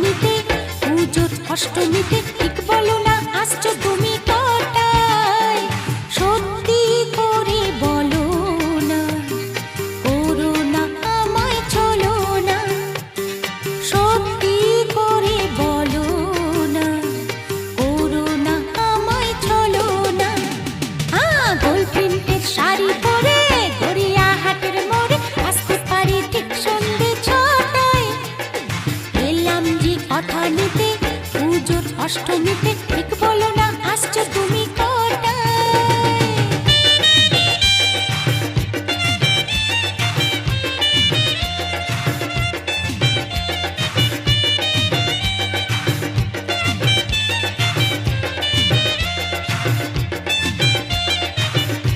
নিতে, পুজোর অষ্টমীতে ঠিক বলো না আসছো তুমি কটায়? সত্যি করে বলো না, করো না আমায় চলো না। সত্যি করে বলো না, করো না আমায় চলো না। গোল প্রিন্টের শাড়ি পরে গড়িয়াহাটের মোড়ে আসতে পারি ঠিক সন্ধে ছটায়। এলাম যে কথা নিতে, পুজোর অষ্টমীতে